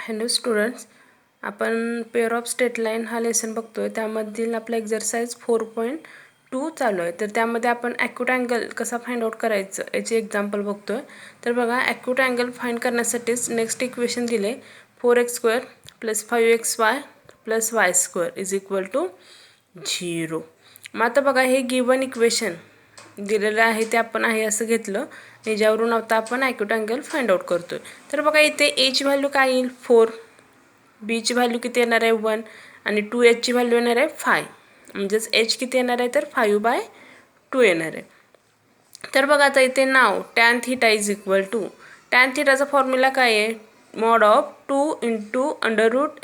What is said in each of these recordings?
Hello students, आपण pair of straight line हा lesson बघतोय. त्यामधील आपला एक्झरसाइज 4.2 चालू आहे. तर त्यामध्ये आपण ॲक्यूट अँगल कसा फाइंड आउट करायचं याचे एक्झाम्पल बघतोय. तर बघा, ॲक्यूट अँगल फाइंड करण्यासाठीच नेक्स्ट इक्वेशन दिले 4x² + 5xy + y² = 0. मग आता बघा, हे गिवन इक्वेशन दिलेलं आहे ते आपण आहे असं घेतलं. याच्यावरून आता आपण ॲक्यूट अँगल फाइंड आउट करतोय. तर बघा, इथे एची व्हॅल्यू काय येईल 4, बीची व्हॅल्यू किती येणार आहे 1 आणि 2hची व्हॅल्यू येणार आहे 5. म्हणजेच एच किती येणार आहे तर 5/2 येणार आहे. तर बघा, आता इथे नाव tan θ = tan θचा फॉर्म्युला काय आहे mod of 2 × √h² -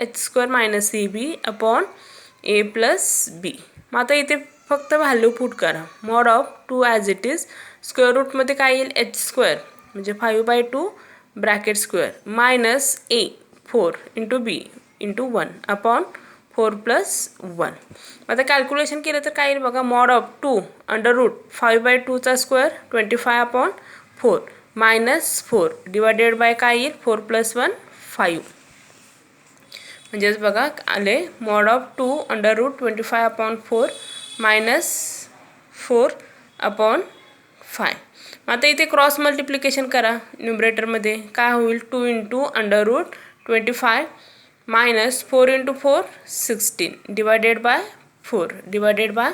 ab upon a + b. मग आता इथे फक्त व्हॅल्यू पुट करा. mod of 2 as it is, square रूटमध्ये काय येईल h² म्हणजे 5/2 bracket square minus a 4 × b × 1 upon 4 + 1. आता कॅल्क्युलेशन केलं तर काय येईल बघा, mod of 2 √ 5/2चा स्क्वेअर 25/4 मायनस 4 डिवायडेड बाय काय येईल 4 + 1 5. म्हणजेच बघा आले mod of 2 √ 25/4 मायनस 4/5. आता इथे क्रॉस मल्टिप्लिकेशन करा. न्यूमरेटरमध्ये काय होईल 2 × √25 minus 4 × 4 16 divided by 4 divided bye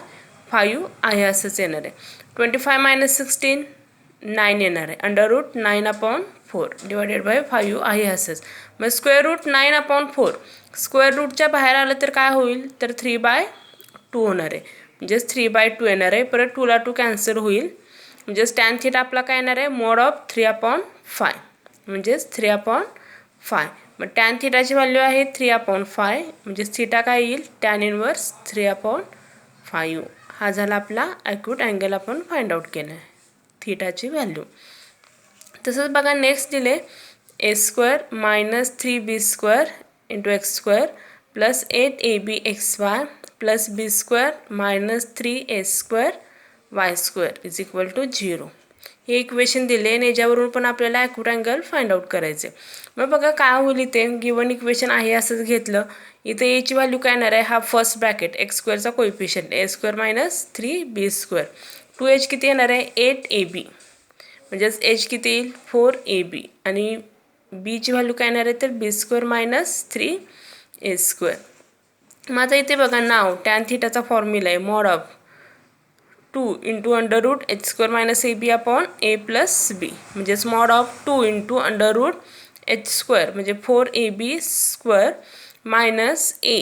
5 आहे असंच येणार आहे. 25 - 16 9 येणार आहे. √9/4 डिवायडेड बाय 5 आहे असंच. मग स्क्वेअर रूट 9/4 स्क्वेअर रूटच्या बाहेर आलं तर काय होईल तर 3/2 होणार आहे. म्हणजेच 3/2 येणार आहे. परत 2 ला 2 कॅन्सल होईल. म्हणजेच tan θ आपला काय येणार आहे mod of 3/5 म्हणजेच 3/5. मग tan θची व्हॅल्यू आहे 3/5 म्हणजेच θ काय येईल tan 1 3/5. हा झाला आपला ॲक्यूट अँगल आपण फाइंड आउट केला आहे θची व्हॅल्यू. तसंच बघा नेक्स्ट दिले a² - 3b² × x² + 8abxy + b² - 3a² y² = 0. हे इक्वेशन दिले आणि याच्यावरून पण आपल्याला ॲक्यूट अँगल फाइंड आउट करायचे. मग बघा काय होईल, इथे गिवन इक्वेशन आहे असंच घेतलं. इथे एची व्हॅल्यू काय येणार आहे हा first bracket x² coefficient a² - 3b². 2h किती येणार आहे 8ab म्हणजेच h किती येईल 4ab आणि बीची व्हॅल्यू काय येणार आहे तर b² - 3a². मग आता इथे बघा नाव tan θचा फॉर्म्युला आहे mod of 2 × √h² - ab upon a + b. म्हणजेच mod of 2 × √h² म्हणजे 4ab² मायनस a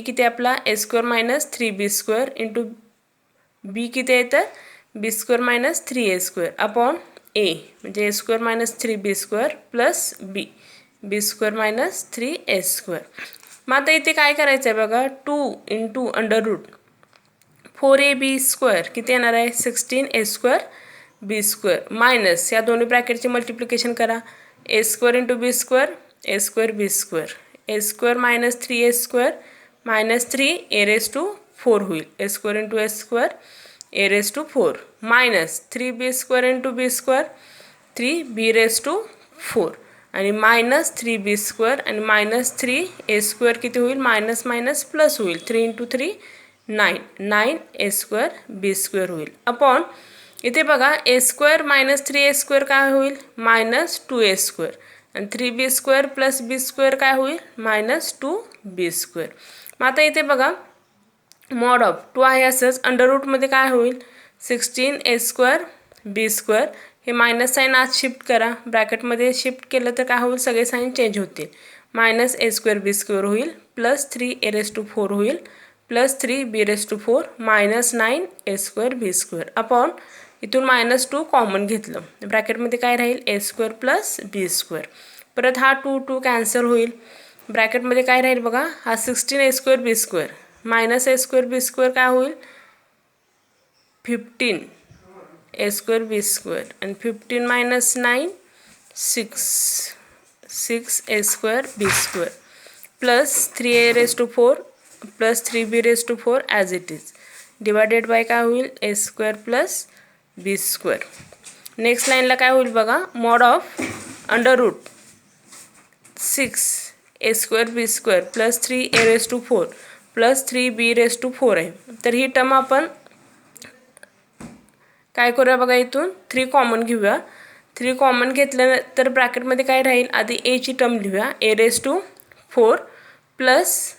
किती आपला a² - 3b² × b किती आहे तर b² - 3a² अपॉन a म्हणजे a² - 3b² plus b b² - 3a². मग आता इथे काय करायचं आहे बघा 2 × √4ab² किती येणार आहे 16a² b² मायनस या दोन्ही ब्रॅकेटचे मल्टिप्लिकेशन करा a² × b² a² b² a² - 3a² - 3a⁴ होईल a² × a² a⁴ minus 3b² × b² 3b⁴ आणि मायनस 3b² आणि मायनस 3a² किती होईल मायनस मायनस प्लस होईल 3 × 3 9 9a² b² होईल अपॉन इथे बघा a² - 3a² काय होईल मायनस 2a² आणि 3b² + b² काय होईल मायनस 2b². मग आता इथे बघा mod of 2 आहे असंच अंडररूटमध्ये काय होईल 16a² b² हे मायनस साईन आज शिफ्ट करा. ब्रॅकेटमध्ये शिफ्ट केलं तर काय होईल सगळे साईन चेंज होतील. मायनस a² b² होईल प्लस 3a⁴ होईल plus 3b⁴ minus 9a² b² upon इथून -2 कॉमन घेतलं. ब्रॅकेटमध्ये काय राहील a² + b². परत हा 2 कॅन्सल होईल. ब्रॅकेटमध्ये काय राहील बघा हा 16a² b² minus a² b² काय होईल 15a² b² आणि 15 - 9 6 6a² b² plus 3a⁴ plus 3b⁴ as it is divided by काय होईल a² + b². नेक्स्ट लाईनला काय होईल बघा mod of √6 a square b square plus 3a⁴ plus 3b⁴ आहे. तर ही टर्म आपण काय करूया बघा, इथून 3 कॉमन घेऊया. 3 कॉमन घेतल्यानंतर ब्रॅकेटमध्ये काय राहील, आधी एची टर्म लिहूया a⁴ प्लस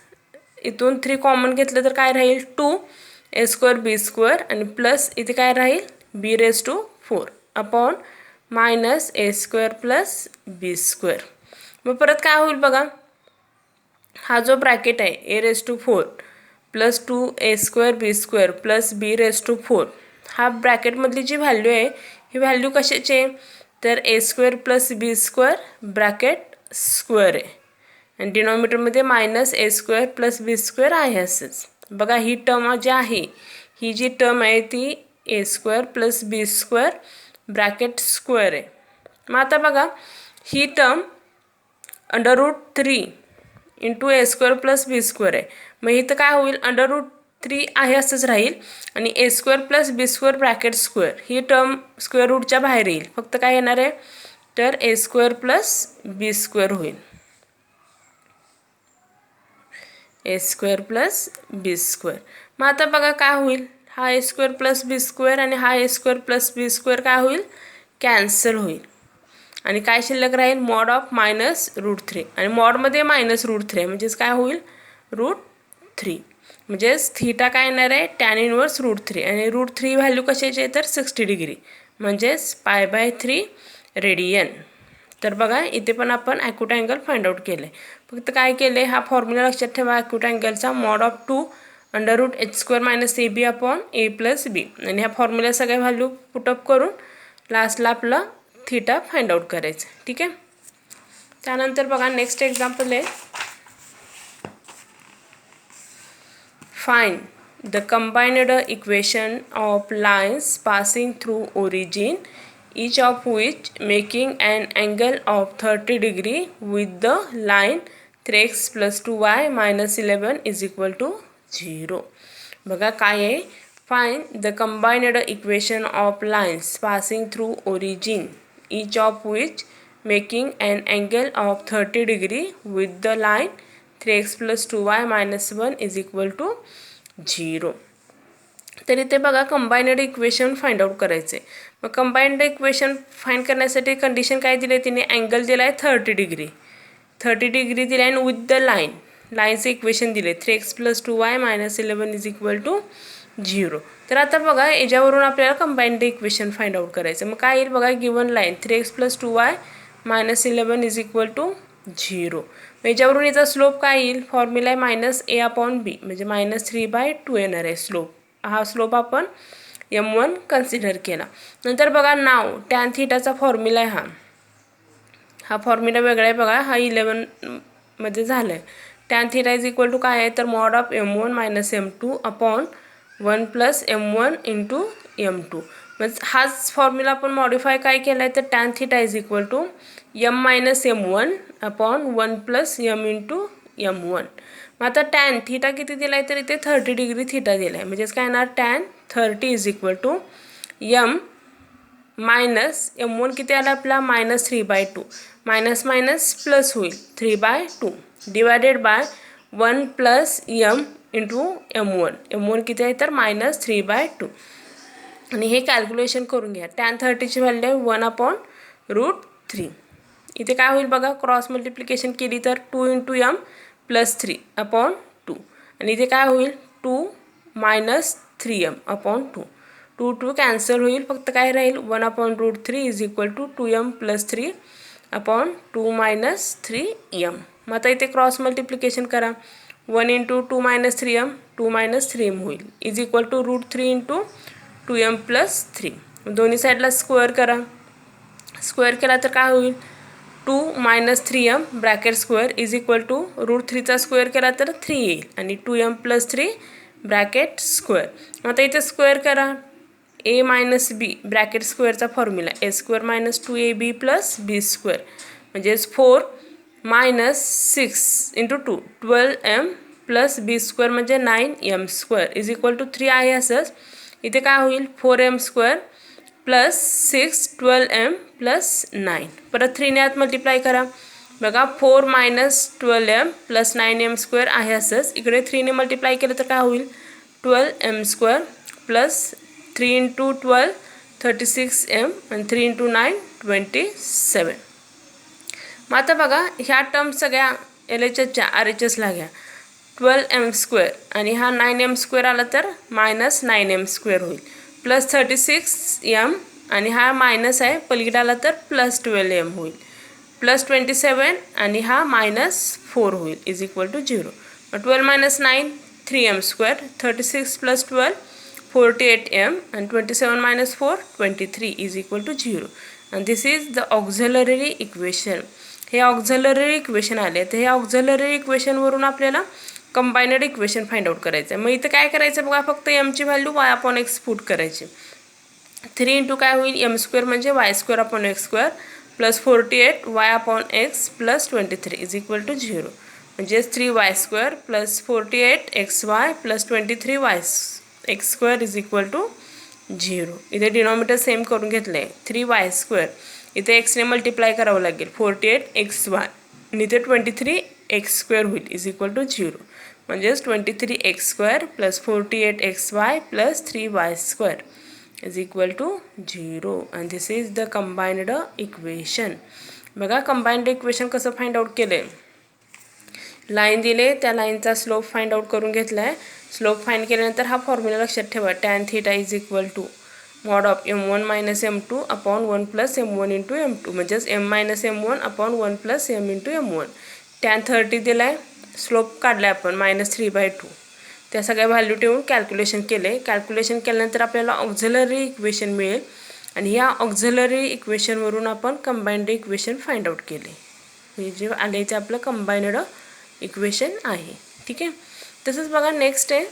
इथून 3 कॉमन घेतलं तर काय राहील 2a² b² आणि प्लस इथे काय राहील b⁴ upon minus a² plus b². मग परत काय होईल बघा, हा जो ब्रॅकेट आहे a⁴ plus 2a² b² plus b⁴, हा ब्रॅकेटमधली जी व्हॅल्यू आहे ही व्हॅल्यू कशाची आहे, तर a² plus b² bracket square आहे आणि डिनॉमिनेटरमध्ये मायनस a² प्लस b² आहे. असंच बघा, ही टर्म जी आहे, ही जी टर्म आहे ती a² plus b² bracket square आहे. मग आता बघा, ही term √3 into a² plus b² आहे. मग इथं काय होईल, √3 आहे असंच राहील आणि a² plus b² bracket square ही टर्म स्क्वेअर रूटच्या बाहेर येईल. फक्त काय येणार आहे, तर a² प्लस b² होईल, a² प्लस b². मग आता बघा काय होईल, हा a² प्लस b² आणि हा a² प्लस b² काय होईल, कॅन्सल होईल आणि काय शिल्लक राहील, मॉड ऑफ मायनस √3 आणि मॉडमध्ये मायनस √3 म्हणजेच काय होईल √3. म्हणजेच थीटा काय येणार आहे, टॅन इनवर्स √3 आणि √3 व्हॅल्यू कशाची आहे तर 60 डिग्री म्हणजेच π/3 रेडियन. तर बघा, इथे पण आपण ॲक्यूट अँगल फाइंड आउट केलं आहे. फक्त काय केलं आहे, हा फॉर्म्युला लक्षात ठेवा ॲक्यूट अँगलचा, mod of 2 √h² - ab upon a plus b आणि ह्या फॉर्म्युला सगळ्या व्हॅल्यू पुटअप करून लास्टला आपलं थीटा फाइंड आउट करायचं. ठीक आहे. त्यानंतर बघा नेक्स्ट एक्झाम्पल आहे, find the combined equation of lines passing through origin each of which making an angle of 30 degree with the line 3x plus 2y minus 11 is equal to 0. बघा काय आहे, find the combined equation of lines passing through origin each of which making an angle of 30 degree with the line 3x plus 2y minus 1 is equal to 0. तर इथे बघा combined equation find out करायचे. मग combined equation find करण्यासाठी condition काय दिली आहे, तिने अँगल दिला आहे 30 डिग्री. 30 डिग्री दिला आहे आणि विथ द लाईनचं इक्वेशन दिले 3x plus 2y minus 11 is equal to 0. तर आता बघा, याच्यावरून आपल्याला कंबाइंड इक्वेशन फाइंड आउट करायचं. मग काय येईल बघा, given line 3x plus 2y minus 11 is equal to 0. याच्यावरून याचा स्लोप काय येईल, फॉर्म्युला आहे -a अपॉन b म्हणजे -3/2 येणार आहे स्लोप. हा स्लोप आपण m1 कन्सिडर केला. नंतर बघा नाव टॅन थीटाचा फॉर्म्युला आहे, हा फॉर्म्युला वेगळा आहे बघा, हा 11मध्ये झालं आहे. Tan theta is equal to काय आहे, तर mod of m1 minus m2 upon 1 plus m1 into m2. म्हणजे हाच फॉर्म्युला आपण मॉडिफाय काय केला आहे, तर tan theta is equal to m minus m1 upon 1 plus m into m1. मग आता टॅन थीटा किती दिला आहे, तर इथे 30 डिग्री थीटा दिला आहे. म्हणजेच काय येणार, tan 30 is equal to m minus m1 किती आला आपला -3/2 मायनस मायनस प्लस होईल 3/2 divided by 1 plus m into m1 किती आहे तर -3/2 आणि हे कॅल्क्युलेशन करून घ्या. टॅन 30ची व्हॅल्यू आहे 1 अपॉन √3. इथे काय होईल बघा, क्रॉस मल्टिप्लिकेशन केली तर 2 इंटू m प्लस 3 अपॉन 2 आणि इथे काय होईल 2 मायनस 3m अपॉन 2. 2 कॅन्सल होईल, फक्त काय राहील 1 upon √3 is equal to 2m plus 3 upon 2 minus 3m. मग आता इथे क्रॉस मल्टिप्लिकेशन करा, 1 into 2 minus 3m 2 minus 3m होईल is equal to √3 into 2m plus 3. दोन्ही साईडला स्क्वेअर करा, स्क्वेअर केला तर काय होईल 2 minus 3m bracket square is equal to √3चा स्क्वेअर केला तर 3 येईल आणि 2m प्लस 3 ब्रॅकेट स्क्वेअर. आता इथे स्क्वेअर करा, a मायनस b ब्रॅकेट स्क्वेअरचा formula a² minus 2ab plus b² म्हणजेच 4 minus 6 into 2 12m plus b² म्हणजे 9m² इज इक्वल टू 3 आहे. असंच इथे काय होईल 4m² प्लस 6 12m प्लस 9. परत 3ने आत मल्टिप्लाय करा, बघा 4 मायनस 12m प्लस 9m² आहे असंच. इकडे 3ने मल्टिप्लाय केलं तर काय होईल 12m² प्लस 3 इंटू 12 36m आणि 3 इंटू 9 27. मग आता बघा ह्या टर्म सगळ्या LHSच्या RHSला घ्या. 12m² आणि हा 9m² आला तर मायनस 9m² होईल प्लस 36m आणि हा मायनस आहे पलीकडे आला तर प्लस 12m होईल प्लस 27 आणि हा मायनस 4 होईल इज इक्वल टू 0. मग 12 मायनस 9 3m², 36 प्लस 12 48m आणि 27 मायनस 4 23 इज इक्वल टू 0. आणि this is the auxiliary equation. हे ऑक्झिलरी इक्वेशन आले तर हे ऑक्झिलरी इक्वेशनवरून आपल्याला कंबाइनड इक्वेशन फाइंड आउट करायचं आहे. मग इथं काय करायचं बघा फक्त एमची व्हॅल्यू y/x पुट करायची. 3 इंटू काय होईल m² म्हणजे y² plus 48 y/x plus 23 is equal to 0. म्हणजेच 3y² plus 48 xy plus 23 x² is equal to 0. इथे डिनॉमिनेटर सेम करून घेतलं आहे 3y². इथे x ने मल्टिप्लाय करावं लागेल 48 xy आणि इथे 23 x² होईल इज इक्वल टू 0. म्हणजेच 23 x² plus 48 xy plus 3y² is equal to 0. आणि this is the combined equation. बघा कंबाइनड इक्वेशन कसं फाइंड आउट केलं आहे. लाईन दिले त्या लाईनचा स्लोप फाइंड आउट करून घेतला आहे. स्लोप फाइंड केल्यानंतर हा फॉर्म्युला लक्षात ठेवा tan θ is equal to mod of m1 minus m2 upon 1 plus m1 into m2 म्हणजेच m minus m1 upon 1 plus m into m1. tan 30 दिला आहे. स्लोप काढला आपण -3/2. त्या सगळ्या व्हॅल्यू ठेवून कॅल्क्युलेशन केले. कॅल्क्युलेशन केल्यानंतर आपल्याला ऑक्झिलरी इक्वेशन मिळेल आणि या ऑक्झिलरी इक्वेशनवरून आपण कंबाइनड इक्वेशन फाइंड आउट केले. हे जे आले ते आपलं कंबाइनड इक्वेशन आहे. ठीक आहे. तसंच बघा नेक्स्ट आहे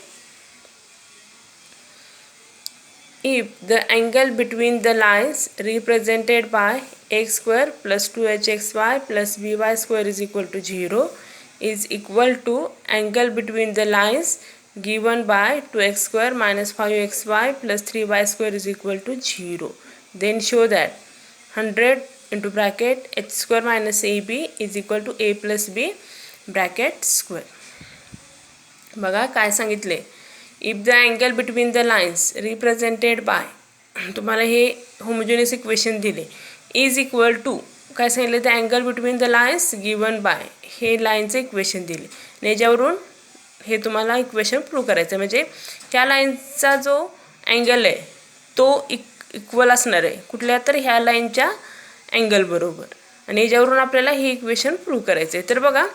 if the angle between the lines represented by x² plus 2hxy plus by² is equal to 0 is equal to angle between the lines given by 2x² minus 5xy plus 3y² is equal to 0, then show that 100 into bracket h² minus ab is equal to a plus b bracket square. बघा काय सांगितले. If the angle between the lines represented bye तुम्हाला हे homogeneous equation दिले is equal to काय सांगितलं the angle between the lines given by हे लाईनचं इक्वेशन दिले आणि याच्यावरून हे तुम्हाला इक्वेशन प्रूव्ह करायचं आहे. म्हणजे त्या लाईनचा जो अँगल आहे तो इक्वल असणार आहे कुठल्या तर ह्या लाईनच्या अँगल बरोबर आणि याच्यावरून आपल्याला हे इक्वेशन प्रूव्ह करायचं आहे. तर बघा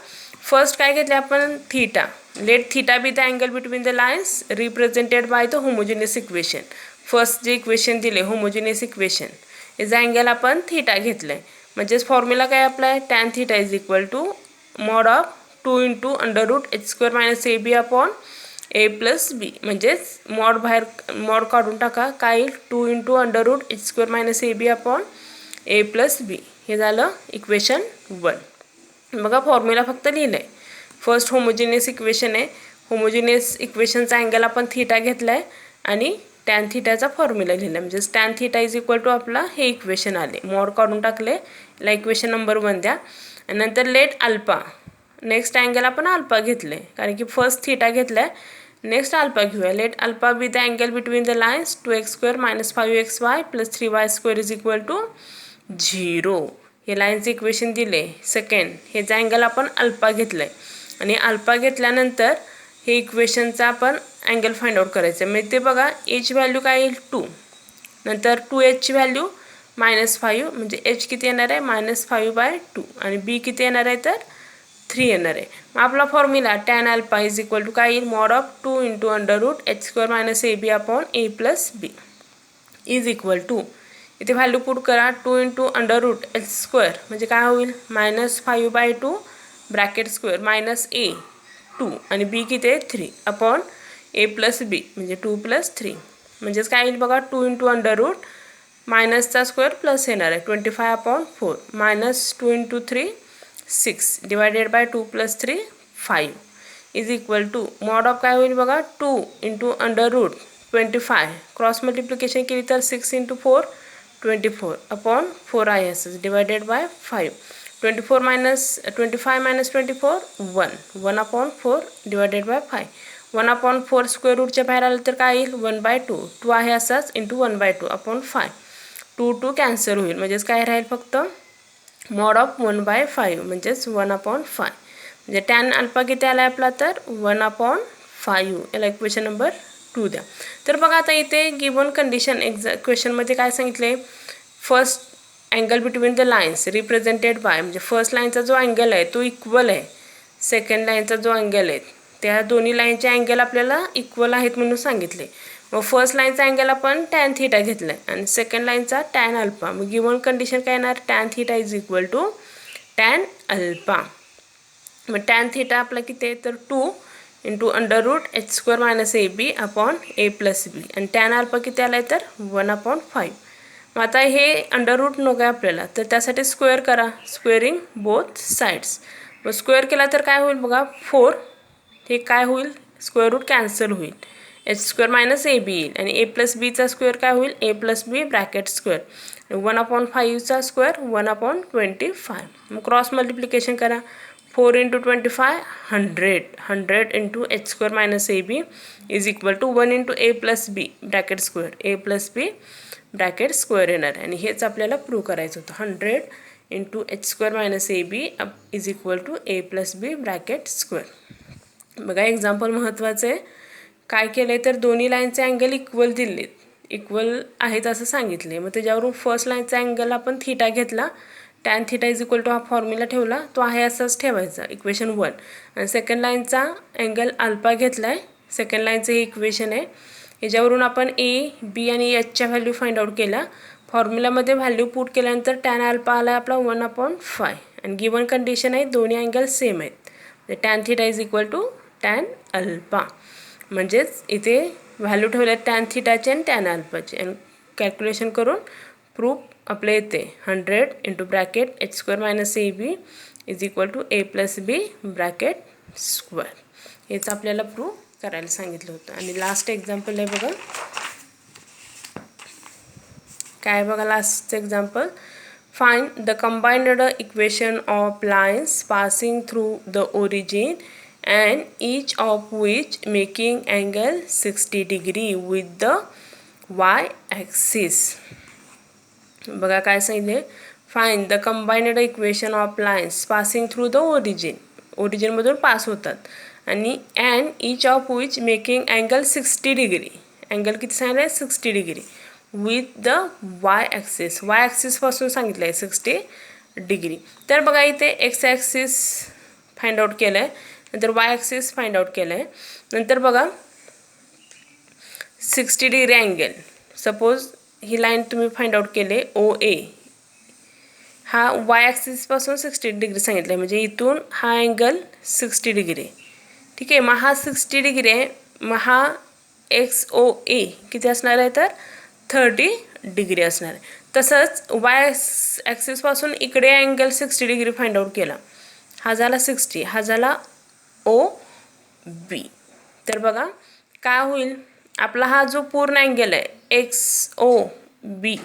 फर्स्ट काय घेतलं आपण theta. Let theta be the angle between the lines represented by the homogeneous equation. First जे इक्वेशन दिले होमोजेनियस इक्वेशन याचा अँगल आपण थीटा घेतलं आहे. म्हणजेच फॉर्म्युला काय apply tan θ is equal to mod of 2 into √h² minus ab upon a plus b. म्हणजेच mod काढून टाका काय येईल 2 into √h² minus ab upon a plus b. हे झालं इक्वेशन 1. बघा फॉर्म्युला फक्त लिहिलं आहे. फर्स्ट होमोजेनियस इक्वेशन आहे. होमोजेनियस इक्वेशनचा अँगल आपण थीटा घेतला आहे आणि tan θचा फॉर्म्युला लिहिला आहे. म्हणजेच tan θ इज इक्वल टू आपला हे इक्वेशन आले. मॉड काढून टाकले. याला इक्वेशन नंबर 1 द्या. आणि नंतर लेट अल्फा नेक्स्ट अँगल आपण अल्फा घेतले कारण की फर्स्ट थीटा घेतला आहे. नेक्स्ट अल्फा घेऊया. Let alpha be the angle between the lines 2x² minus 5xy plus 3y² is equal to 0. हे लाईनचं इक्वेशन दिले. सेकंड हेचा अँगल आपण अल्फा घेतलं आहे आणि अल्फा घेतल्यानंतर हे इक्वेशनचा आपण अँगल फाइंड आउट करायचं आहे. म्हणजे ते बघा एच व्हॅल्यू काय येईल 2. नंतर 2hची व्हॅल्यू -5 म्हणजे एच किती येणार आहे -5/2 आणि बी किती येणार आहे तर 3 येणार आहे. मग आपला formula tan alpha is equal to काय येईल mod of 2 into √h² minus ab upon a plus b is equal to इथे व्हॅल्यू पुट करा 2 into √h² म्हणजे काय होईल -5/2 ब्रॅकेट स्क्वेअर -a 2 आणि b किती आहे 3 अपॉन a plus b म्हणजे 2 + 3 म्हणजेच काय येईल बघा 2 into √ मायनसचा स्क्वेअर प्लस येणार आहे 25/4 -2 into 3 6 divided by 2 + 3 5 is equal to mod of काय होईल बघा 2 into √25 क्रॉस मल्टिप्लिकेशन केली तर 6 into 4 24 अपॉन 4 आहे असंच divided by 5 24 minus 25 minus 24 1/4 divided by 5. 1/4 square रूटच्या बाहेर आलं तर काय येईल 1/2. 2 आहे असाच इंटू 1/2 अपॉन 5. 2 कॅन्सल होईल म्हणजेच काय राहील फक्त मॉड ऑफ 1/5 म्हणजेच 1/5. म्हणजे टॅन अल्फा किती आला आपला तर 1/5. याला इक्वेशन नंबर 2 द्या. तर बघा आता इथे गिवन कंडिशन क्वेश्चनमध्ये काय सांगितले first angle between the lines represented bye म्हणजे फर्स्ट लाईनचा जो अँगल आहे तो इक्वल आहे सेकंड लाईनचा जो अँगल आहे त्या दोन्ही लाईनचे अँगल आपल्याला इक्वल आहेत म्हणून सांगितले. मग फर्स्ट लाईनचा अँगल आपण टॅन थीटा घेतला आहे आणि सेकंड लाईनचा टॅन अल्फा. मग गिवन कंडिशन काय येणार tan theta is equal to tan alpha. मग टॅन थीटा आपला किती आहे तर 2 इंटू √h² - AB upon a + b आणि टॅन अल्फा किती आला आहे तर 1/5. मग आता हे अंडररूट नको आहे आपल्याला तर त्यासाठी स्क्वेअर करा स्क्वेअरिंग बोथ साईड्स. मग स्क्वेअर केला तर काय होईल बघा 4 हे काय होईल स्क्वेअर रूट कॅन्सल होईल h² - AB येईल आणि a + bचा स्क्वेअर काय होईल a + b ब्रॅकेट स्क्वेअर 1/5चा स्क्वेअर 1/25. मग क्रॉस मल्टिप्लिकेशन करा 4 × 25 100 into h² - AB is equal to 1 × a + b bracket square a + b bracket square येणार आणि हेच आपल्याला प्रूव्ह करायचं होतं 100 into h² - AB is equal to a + b bracket square. बघा एक्झाम्पल महत्त्वाचं आहे काय केलं आहे तर दोन्ही लाईनचे अँगल इक्वल दिलेत इक्वल आहेत असं सांगितले. मग त्याच्यावरून फर्स्ट लाईनचा अँगल आपण थीटा घेतला tan theta is equal to हा फॉर्म्युला ठेवला तो आहे असंच ठेवायचा इक्वेशन 1 आणि सेकंड लाईनचा अँगल अल्फा घेतला आहे सेकंड लाईनचं हे इक्वेशन आहे. ह्याच्यावरून आपण ए बी आणि एचच्या व्हॅल्यू फाइंड आउट केल्या फॉर्म्युलामध्ये व्हॅल्यू पुट केल्यानंतर टॅन अल्फा आला आपला 1/5 आणि गिवन कंडिशन आहे दोन्ही अँगल सेम आहेत tan theta is equal to tan alpha. म्हणजेच इथे व्हॅल्यू ठेवल्या टॅन थीटाचे आणि टॅन अल्फाचे आणि कॅल्क्युलेशन करून प्रूफ आपलं येते 100 into bracket h² - AB is equal to a + b bracket square. हेच आपल्याला प्रूफ करायला सांगितलं होतं. आणि लास्ट एक्झाम्पल आहे बघा काय बघा last example find the combined equation of lines passing through the origin and each of which making angle 60 degree with the y-axis. बघा काय सांगितले find the combined equation of lines passing through the ओरिजिनमधून pass होतात आणि and each of which making angle 60 degree angle किती सांगितलं 60 degree with the Y ॲक्सिसपासून सांगितलं आहे 60 डिग्री. तर बघा इथे एक्स ॲक्सिस फाइंड आउट केलं आहे नंतर वाय ॲक्सिस फाइंड आउट केलं आहे नंतर बघा 60 डिग्री अँगल सपोज ही लाईन तुम्ही फाइंड आउट केले OA हा वाय ॲक्सिसपासून 60 डिग्री सांगितलं आहे म्हणजे इथून हा अँगल 60 डिग्री ठीक आहे. मग हा 60 डिग्री आहे मग हा XOA किती असणार आहे तर 30 डिग्री असणार आहे. तसंच वाय ॲक्सिसपासून इकडे अँगल 60 डिग्री फाइंड आउट केला हा झाला 60 हा झाला OB. तर बघा काय होईल आपला हा जो पूर्ण अँगल आहे XOB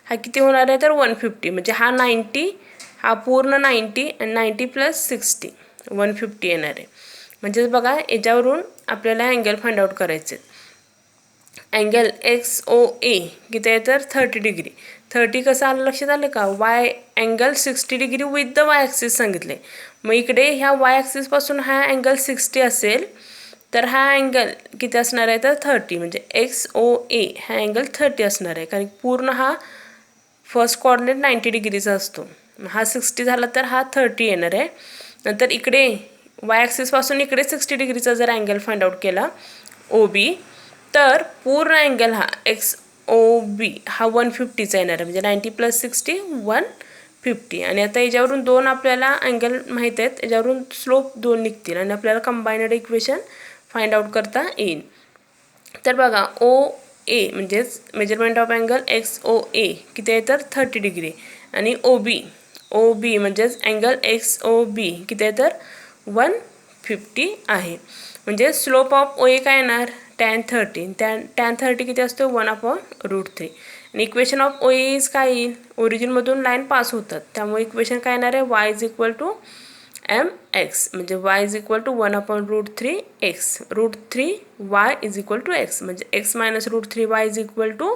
हा किती होणार आहे तर 150 म्हणजे हा 90 हा पूर्ण 90 आणि 90 + 60 150 येणार आहे. म्हणजेच बघा याच्यावरून आपल्याला अँगल फाइंड आउट करायचे अँगल XOA किती आहे तर 30 डिग्री 30 कसं आलं लक्षात आलं का Y angle 60 degree with the Y axis सांगितले. मग इकडे ह्या वाय ॲक्सिसपासून हा अँगल 60 असेल तर हा अँगल किती असणार आहे तर 30 म्हणजे XOA हा अँगल 30 असणार आहे कारण पूर्ण हा फर्स्ट कोऑर्डिनेट 90 डिग्रीचा असतो. हा 60 झाला तर हा 30 येणार आहे. नंतर इकडे वाय ॲक्सिसपासून इकडे 60 डिग्रीचा जर अँगल फाइंड आउट केला OB तर पूर्ण अँगल हा XOB हा 150चा येणार आहे म्हणजे 90 + 60 150. आणि आता याच्यावरून दोन आपल्याला अँगल माहीत आहेत याच्यावरून स्लोप 2 निघतील आणि आपल्याला कंबाइंड इक्वेशन फाइंड आउट करता येईल. तर बघा OA म्हणजेच मेजरमेंट ऑफ अँगल XOA किती आहे तर 30 डिग्री आणि OB म्हणजेच अँगल XOB किती आहे तर 150 आहे. म्हणजे स्लोप ऑफ OA काय येणार tan 30 tan 30 किती असतो 1/√3 आणि इक्वेशन ऑफ ओ इज काय येईल, ओरिजिनमधून लाईन पास होतात, त्यामुळे इक्वेशन काय येणार आहे, Y is equal to M x, म्हणजे Y is equal to 1/√3 X, √3 Y is equal to X, म्हणजे X minus √3 Y is equal to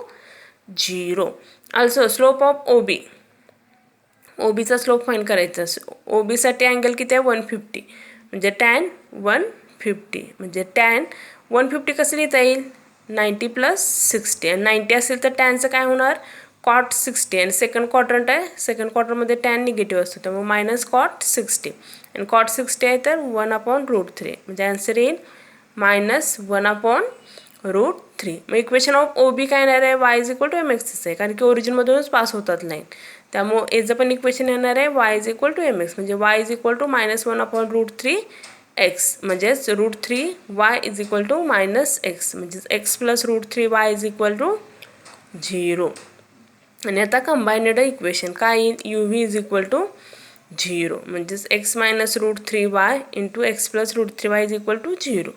0. Also slope of O B, O बीचा slope find करायचा. ओ बीसाठी angle किती आहे, 150, म्हणजे tan 150, म्हणजे tan 150 कसं लिहिता येईल, 90 + 60, आणि 90 असेल तर टॅनचं काय होणार, कॉट 60, आणि सेकंड क्वाड्रंट आहे, सेकंड क्वार्टरमध्ये टॅन निगेटिव्ह असतो, त्यामुळे मायनस कॉट 60, आणि कॉट 60 आहे तर 1/√3, म्हणजे आन्सर येईल -1/√3. मग इक्वेशन ऑफ ओ बी काय येणार आहे, Y is equal to M एक्सच आहे, कारण की ओरिजिनमधूनच पास होतात लाईन, त्यामुळं एचं पण इक्वेशन येणार आहे Y is equal to M x, म्हणजे Y is equal to -1/√3 x, म्हणजेच √3 Y is equal to -x, म्हणजेच x + √3 Y is equal to 0. आणि आता कंबाईनड इक्वेशन काय येईल, u v is equal to 0, म्हणजेच x - √3 y into x + √3 Y is equal to 0.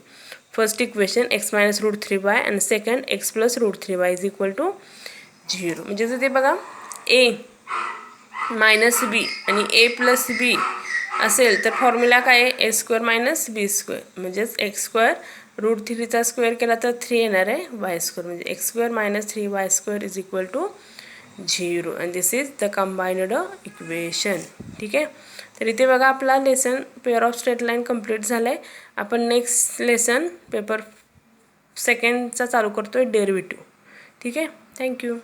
First equation x - √3 y आणि second x + √3 Y is equal to 0. म्हणजे जर ते बघा a मायनस बी आणि a + b असेल तर फॉर्म्युला काय आहे, a² - b², म्हणजेच x², √3चा स्क्वेअर केला तर 3 येणार आहे, y², म्हणजे x² - 3y² is equal to 0, आणि दिस इज द कंबाईनड इक्वेशन. ठीक आहे, तर इथे बघा आपला lesson pair of straight line complete झालं आहे. आपण नेक्स्ट लेसन पेपर सेकंडचा चालू करतो आहे, डेरिव्हेटिव्ह. ठीक आहे, थँक्यू.